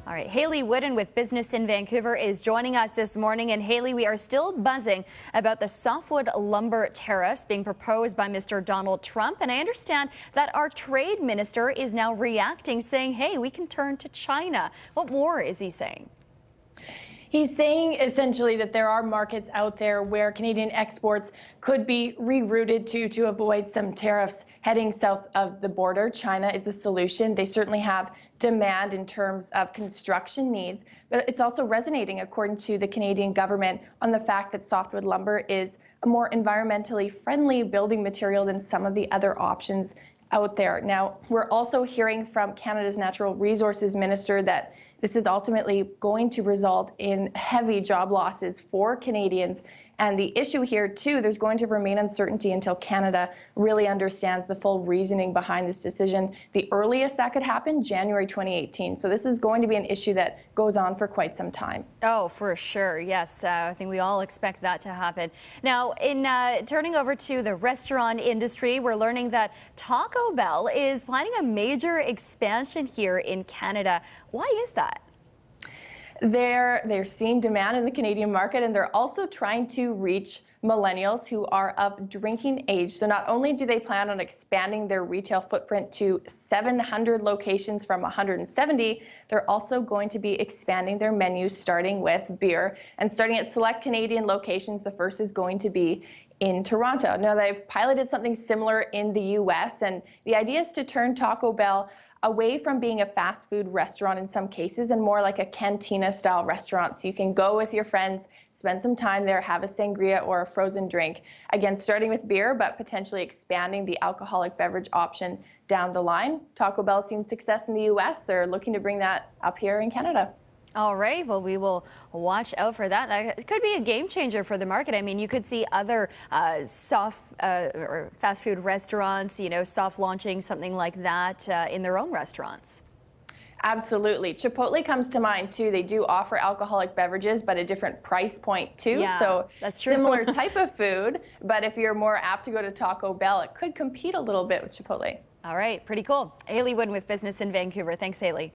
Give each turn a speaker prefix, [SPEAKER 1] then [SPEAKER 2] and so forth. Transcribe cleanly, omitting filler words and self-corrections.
[SPEAKER 1] All right, Haley Wooden with Business in Vancouver is joining us this morning. And Haley, we are still buzzing about the softwood lumber tariffs being proposed by Mr. Donald Trump. And I understand that our trade minister is now reacting, saying, hey, we can turn to China. What more is he saying?
[SPEAKER 2] He's saying essentially that there are markets out there where Canadian exports could be rerouted to avoid some tariffs heading south of the border. China is the solution. They certainly have demand in terms of construction needs, but it's also resonating, according to the Canadian government, on the fact that softwood lumber is a more environmentally friendly building material than some of the other options out there. Now, we're also hearing from Canada's Natural Resources Minister that this is ultimately going to result in heavy job losses for Canadians. And the issue here, too, there's going to remain uncertainty until Canada really understands the full reasoning behind this decision. The earliest that could happen, January 2018. So this is going to be an issue that goes on for quite some time.
[SPEAKER 1] Oh, for sure. Yes, I think we all expect that to happen. Now, in turning over to the restaurant industry, we're learning that Taco Bell is planning a major expansion here in Canada. Why is that?
[SPEAKER 2] They're seeing demand in the Canadian market, and they're also trying to reach millennials who are of drinking age. So not only do they plan on expanding their retail footprint to 700 locations from 170, they're also going to be expanding their menus, starting with beer and starting at select Canadian locations. The first is going to be in Toronto. Now, they've piloted something similar in the US, and the idea is to turn Taco Bell away from being a fast food restaurant in some cases and more like a cantina style restaurant. So you can go with your friends, spend some time there, have a sangria or a frozen drink. Again, starting with beer, but potentially expanding the alcoholic beverage option down the line. Taco Bell's seen success in the US. They're looking to bring that up here in Canada.
[SPEAKER 1] All right, well, we will watch out for that. It could be a game changer for the market. I mean, you could see other soft or fast food restaurants, soft launching something like that in their own restaurants.
[SPEAKER 2] Absolutely. Chipotle comes to mind, too. They do offer alcoholic beverages, but a different price point, too.
[SPEAKER 1] Yeah,
[SPEAKER 2] so
[SPEAKER 1] that's true.
[SPEAKER 2] Similar type of food, but if you're more apt to go to Taco Bell, it could compete a little bit with Chipotle.
[SPEAKER 1] All right, pretty cool. Haley Wooden with Business in Vancouver. Thanks, Haley.